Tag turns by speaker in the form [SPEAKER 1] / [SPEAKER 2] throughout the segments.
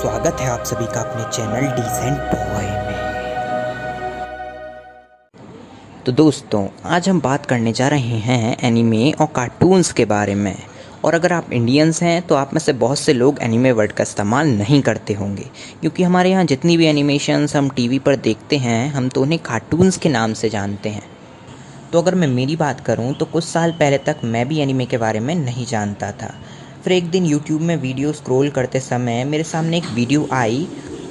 [SPEAKER 1] स्वागत है आप सभी का अपने चैनल डिसेंट बॉय में। तो दोस्तों, आज हम बात करने जा रहे हैं एनीमे और कार्टून्स के बारे में। और अगर आप इंडियंस हैं तो आप में से बहुत से लोग एनीमे वर्ड का इस्तेमाल नहीं करते होंगे, क्योंकि हमारे यहाँ जितनी भी एनिमेशंस हम टीवी पर देखते हैं हम तो उन्हें कार्टून्स के नाम से जानते हैं। तो अगर मैं मेरी बात करूं तो कुछ साल पहले तक मैं भी एनीमे के बारे में नहीं जानता था। फिर एक दिन यूट्यूब में वीडियो स्क्रॉल करते समय मेरे सामने एक वीडियो आई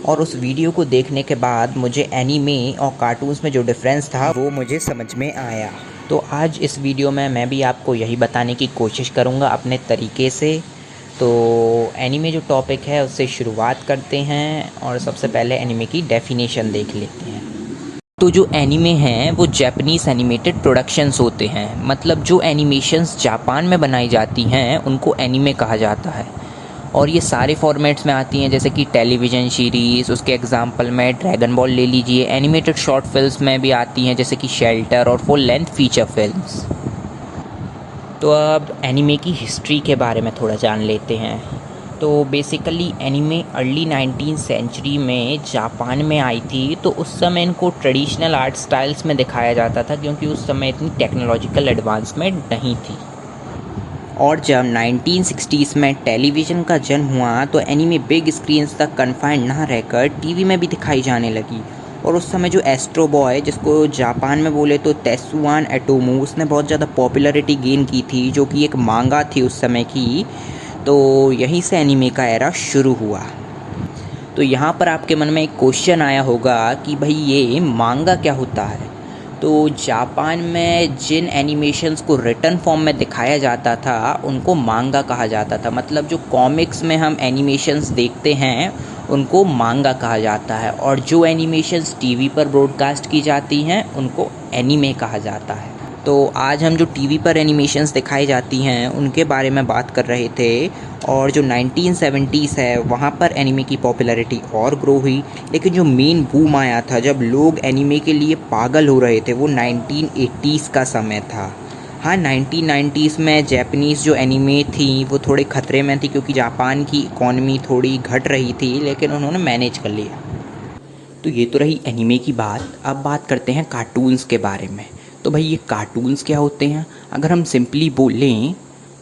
[SPEAKER 1] और उस वीडियो को देखने के बाद मुझे एनीमे और कार्टून्स में जो डिफरेंस था वो मुझे समझ में आया। तो आज इस वीडियो में मैं भी आपको यही बताने की कोशिश करूँगा अपने तरीके से। तो एनीमे जो टॉपिक है उससे शुरुआत करते हैं और सबसे पहले एनीमे की डेफिनेशन देख लेते हैं। तो जो एनीमे हैं वो जापानीज़ एनिमेटेड प्रोडक्शंस होते हैं, मतलब जो एनिमेशंस जापान में बनाई जाती हैं उनको एनीमे कहा जाता है। और ये सारे फॉर्मेट्स में आती हैं, जैसे कि टेलीविज़न सीरीज़, उसके एग्जांपल में ड्रैगन बॉल ले लीजिए। एनिमेटेड शॉर्ट फिल्म्स में भी आती हैं, जैसे कि शेल्टर, और फुल लेंथ फीचर फिल्म्स। तो अब एनीमे की हिस्ट्री के बारे में थोड़ा जान लेते हैं। तो basically anime early 19th century में जापान में आई थी। तो उस समय इनको ट्रेडिशनल आर्ट स्टाइल्स में दिखाया जाता था, क्योंकि उस समय इतनी टेक्नोलॉजिकल एडवांसमेंट नहीं थी। और जब 1960s में टेलीविज़न का जन्म हुआ तो एनीमे बिग स्क्रीन्स तक कन्फाइंड ना रहकर टीवी में भी दिखाई जाने लगी। और उस समय जो एस्ट्रो बॉय, जिसको जापान में बोले तो तेत्सुआन एटोमू, उसने बहुत ज़्यादा पॉपुलैरिटी गेन की थी, जो कि एक मांगा थी उस समय की। तो यहीं से एनीमे का एरा शुरू हुआ। तो यहाँ पर आपके मन में एक क्वेश्चन आया होगा कि भाई ये मांगा क्या होता है। तो जापान में जिन एनिमेशंस को रिटन फॉर्म में दिखाया जाता था उनको मांगा कहा जाता था। मतलब जो कॉमिक्स में हम एनिमेशंस देखते हैं उनको मांगा कहा जाता है, और जो एनिमेशंस टीवी पर ब्रॉडकास्ट की जाती हैं उनको एनीमे कहा जाता है। तो आज हम जो टीवी पर एनिमेशंस दिखाई जाती हैं उनके बारे में बात कर रहे थे। और जो 1970s है वहाँ पर एनीमे की पॉपुलैरिटी और ग्रो हुई। लेकिन जो मेन बूम आया था, जब लोग एनीमे के लिए पागल हो रहे थे, वो 1980s का समय था। हाँ, 1990s में जापानीज़ जो एनीमे थी वो थोड़े ख़तरे में थी, क्योंकि जापान की इकॉनमी थोड़ी घट रही थी, लेकिन उन्होंने मैनेज कर लिया। तो ये तो रही एनीमे की बात। अब बात करते हैं कार्टून्स के बारे में। तो भाई ये कार्टून्स क्या होते हैं? अगर हम सिंपली बोलें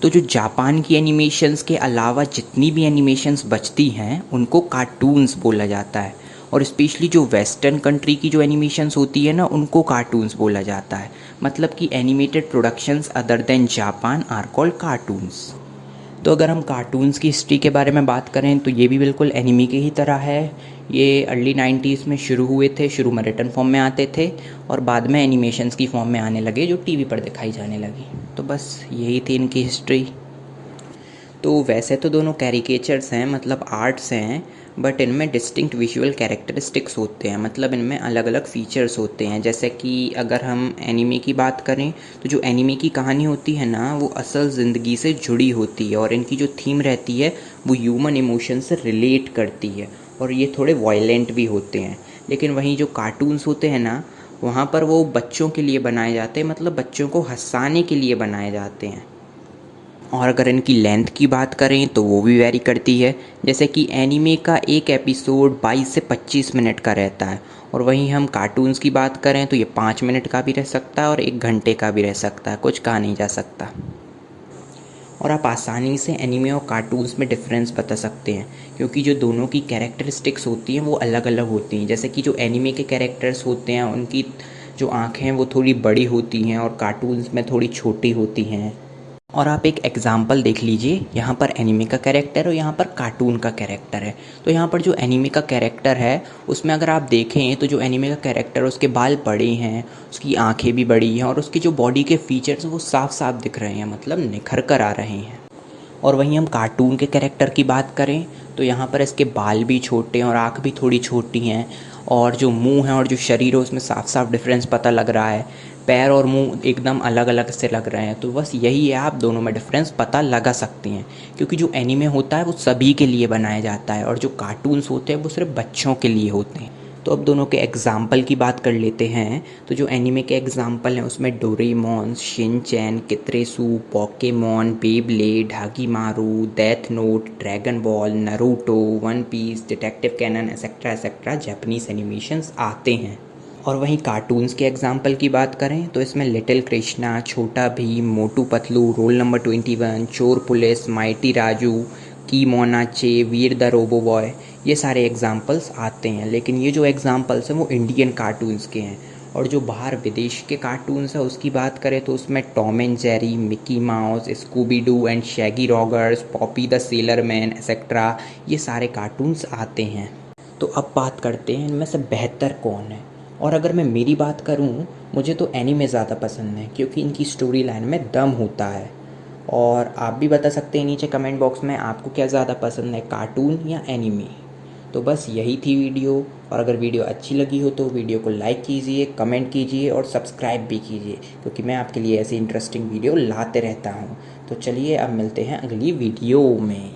[SPEAKER 1] तो जो जापान की एनिमेशंस के अलावा जितनी भी एनिमेशंस बचती हैं उनको कार्टून्स बोला जाता है। और स्पेशली जो वेस्टर्न कंट्री की जो एनिमेशंस होती है ना, उनको कार्टून्स बोला जाता है। मतलब कि animated productions other than Japan are called cartoons. तो अगर हम कार्टून्स की हिस्ट्री के बारे में बात करें तो ये भी बिल्कुल एनीमे के ही तरह है। ये अर्ली 90s में शुरू हुए थे। शुरू में रिटन फॉर्म में आते थे और बाद में एनिमेशंस की फॉर्म में आने लगे, जो टीवी पर दिखाई जाने लगी। तो बस यही थी इनकी हिस्ट्री। तो वैसे तो दोनों कैरिकेचर्स हैं, मतलब आर्ट्स हैं, बट इनमें डिस्टिंक्ट विजुअल कैरेक्टरिस्टिक्स होते हैं। मतलब इनमें अलग अलग फीचर्स होते हैं। जैसे कि अगर हम एनीमे की बात करें तो जो एनीमे की कहानी होती है ना, वो असल ज़िंदगी से जुड़ी होती है, और इनकी जो थीम रहती है वो ह्यूमन इमोशन से रिलेट करती है, और ये थोड़े वायलेंट भी होते हैं। लेकिन वहीं जो कार्टून्स होते हैं ना, वहाँ पर वो बच्चों के लिए बनाए जाते हैं, मतलब बच्चों को हंसाने के लिए बनाए जाते हैं। और अगर इनकी लेंथ की बात करें तो वो भी वैरी करती है। जैसे कि एनीमे का एक एपिसोड 22 से 25 मिनट का रहता है, और वहीं हम कार्टून्स की बात करें तो ये 5 मिनट का भी रह सकता है और 1 घंटे का भी रह सकता है, कुछ कहा नहीं जा सकता। और आप आसानी से एनीमे और कार्टून्स में डिफरेंस बता सकते हैं, क्योंकि जो दोनों की कैरेक्टरिस्टिक्स होती हैं वो अलग अलग होती हैं। जैसे कि जो एनीमे के कैरेक्टर्स होते हैं उनकी जो आँखें हैं वो थोड़ी बड़ी होती हैं और कार्टून्स में थोड़ी छोटी होती हैं। और आप एक एग्जाम्पल देख लीजिए, यहाँ पर एनीमे का कैरेक्टर और यहाँ पर कार्टून का कैरेक्टर है। तो यहाँ पर जो एनीमे का कैरेक्टर है उसमें अगर आप देखें तो जो एनीमे का कैरेक्टर है उसके बाल बड़े हैं, उसकी आंखें भी बड़ी हैं, और उसकी जो बॉडी के फीचर्स वो साफ साफ दिख रहे हैं, मतलब निखर कर आ रहे हैं। और वहीं हम कार्टून के कैरेक्टर की बात करें तो यहाँ पर इसके बाल भी छोटे हैं और आँख भी थोड़ी छोटी हैं, और जो मुंह है और जो शरीर है उसमें साफ साफ डिफरेंस पता लग रहा है। पैर और मुंह एकदम अलग अलग से लग रहे हैं। तो बस यही है, आप दोनों में डिफरेंस पता लगा सकते हैं, क्योंकि जो एनीमे होता है वो सभी के लिए बनाया जाता है, और जो कार्टून्स होते हैं वो सिर्फ बच्चों के लिए होते हैं। तो अब दोनों के एग्जाम्पल की बात कर लेते हैं। तो जो एनीमे के एग्जाम्पल हैं उसमें Doraemon, Shinchan, Kiteretsu, Pokemon, Beyblade, Hagemaru, Death Note, Dragon Ball, Naruto, One Piece, Detective Conan etcetera etcetera Japanese animations आते हैं। और वहीं कार्टून्स के एग्जाम्पल की बात करें तो इसमें लिटिल कृष्णा, छोटा भीम, मोटू पतलू, रोल नंबर 21, चोर पुलिस, माइटी राजू, की मोनाचे, वीर द रोबो बॉय, ये सारे एग्जाम्पल्स आते हैं। लेकिन ये जो एग्जाम्पल्स हैं वो इंडियन कार्टून्स के हैं। और जो बाहर विदेश के कार्टून्स हैं उसकी बात करें तो उसमें Tom and Jerry, Mickey mouse, Scooby Doo and Shaggy Rogers, Poppy the sailor man etcetera, ये सारे कार्टून्स आते हैं। तो अब बात करते हैं इनमें से बेहतर कौन है। और अगर मैं मेरी बात करूं, मुझे तो एनीमे ज़्यादा पसंद है क्योंकि इनकी स्टोरी लाइन में दम होता है। और आप भी बता सकते हैं नीचे कमेंट बॉक्स में आपको क्या ज़्यादा पसंद है, कार्टून या एनीमे। तो बस यही थी वीडियो। और अगर वीडियो अच्छी लगी हो तो वीडियो को लाइक कीजिए, कमेंट कीजिए और सब्सक्राइब भी कीजिए क्योंकि मैं आपके लिए ऐसी इंटरेस्टिंग वीडियो लाते रहता हूँ। तो चलिए अब मिलते हैं अगली वीडियो में।